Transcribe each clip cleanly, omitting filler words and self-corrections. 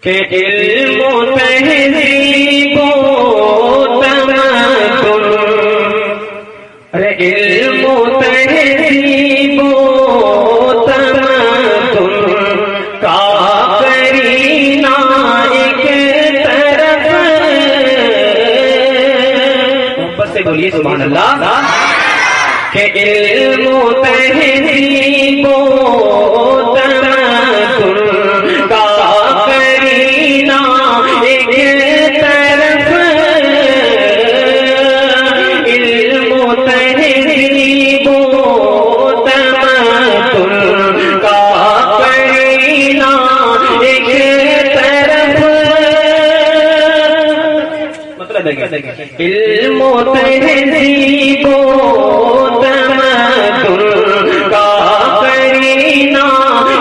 کہ علم و تہذیب و تمدن، ارے علم و تہذیب و تمدن کا کرینہ ایک طرف، محبت سے بولیے سبحان اللہ، کہ علم و تہذیب و تمدن کا کرینہ ایک طرف، علم و تہذیب و تمدن کا کرینہ ایک طرف، مطلب ہے علم و تہذیب و تمدن کا کرینہ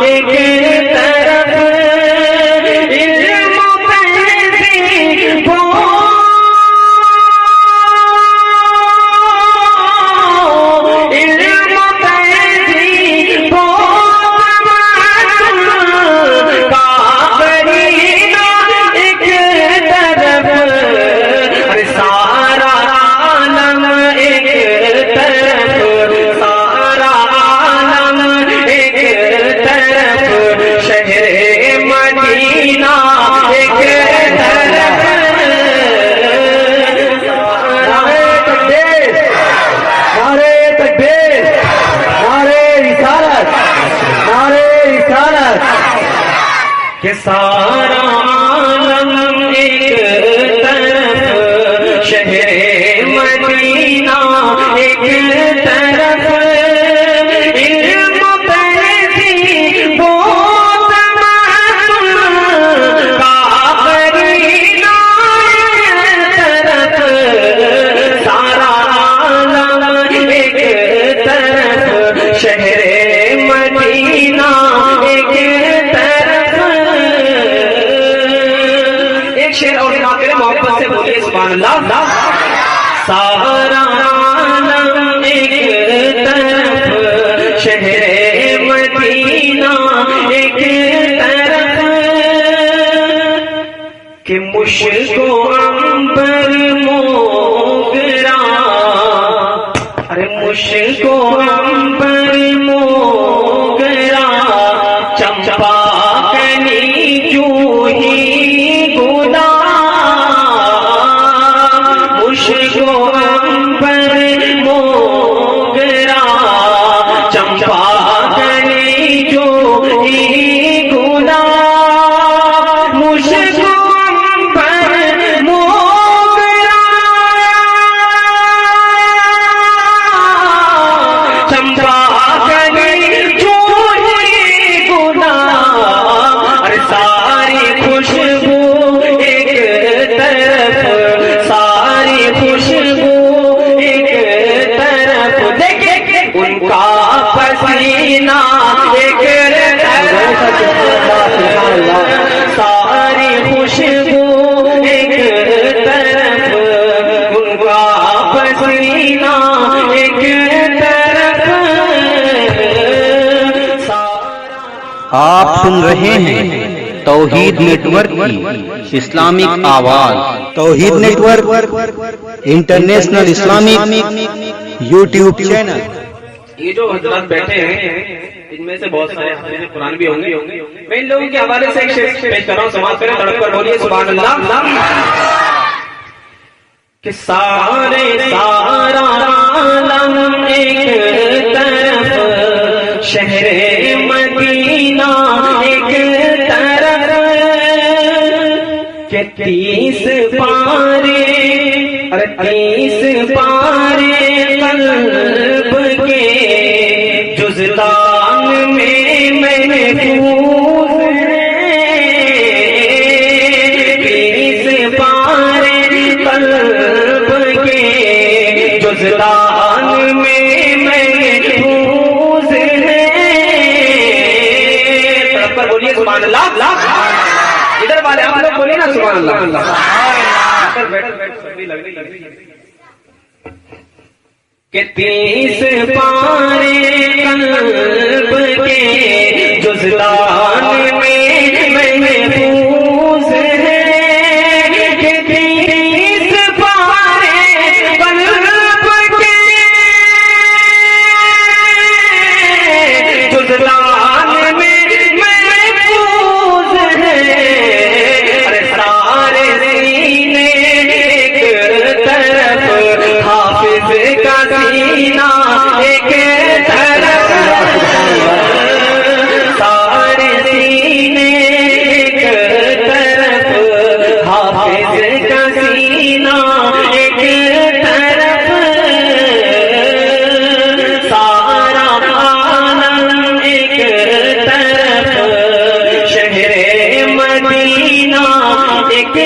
ایک طرف، علم و تہذیب و تمدن کا کرینہ ایک طرف، ارے سارا عالم ایک طرف، سارا عالم ایک طرف، شہر مدینہ ایک طرف، نعرے تکبیر، نعرے رسالت، نعرے رسالت، کہ سارا عالم ایک طرف، شہر مدینہ ایک طرف، علم و تہذیب و تمدن کا کرینہ ایک طرف، سارا عالم ایک طرف، شہر مدینہ ایک طرف، ایک شعر اور سنا کریں محبت سے بولیے سبحان اللہ، سارا عالم ایک طرف، شہر مدینہ ایک طرف، کہ مشک و عنبر موگرا، ارے مشک و عنبر موگرا، چمپا کنی جوہی گلاب، مشک و عنبر موگرا، چمپا کنی جوہی گلاب، مشک و عنبر موگرا، چمپا کنی جوہی گلاب، ارے ساری خوشبو ایک طرف، ساری خوشبو ایک طرف، دیکھیں ان کا پسینہ ایک طرف، ساری خوشبو ایک طرف، ان کا پسینہ ایک طرف، آپ سن رہے ہیں توحید نیٹ ورک کی اسلامک آواز، Tauheed network international Islamic YouTube channel. یہ جو حضرات بیٹھے ہیں ان میں سے بہت سارے حافظ قرآن بھی ہوں گے، میں ان لوگوں کے حوالے سے ایک شعر پیش کر رہا ہوں، سماعت کریں، تڑپ کر بولیے سبحان اللہ، کہ سارے سارا عالم ایک طرف، شہر مدینہ ایک طرف، کہ 30 پارے، ارے 30 پارے قلب کے جزدان میں محفوظ ہیں، 30 پارے قلب کے جزدان میں محفوظ ہیں، تڑپ کر بولیے سبحان اللہ، ادھر والے آپ لوگ بولیے نا سبحان اللہ، کہ 30 پارے قلب کے جزدان میں محفوظ کا سینہ ایک طرف، سارے سینے ایک طرف، حافظ کا سینہ ایک طرف، سارا عالم ایک طرف، شہر مدینہ ایک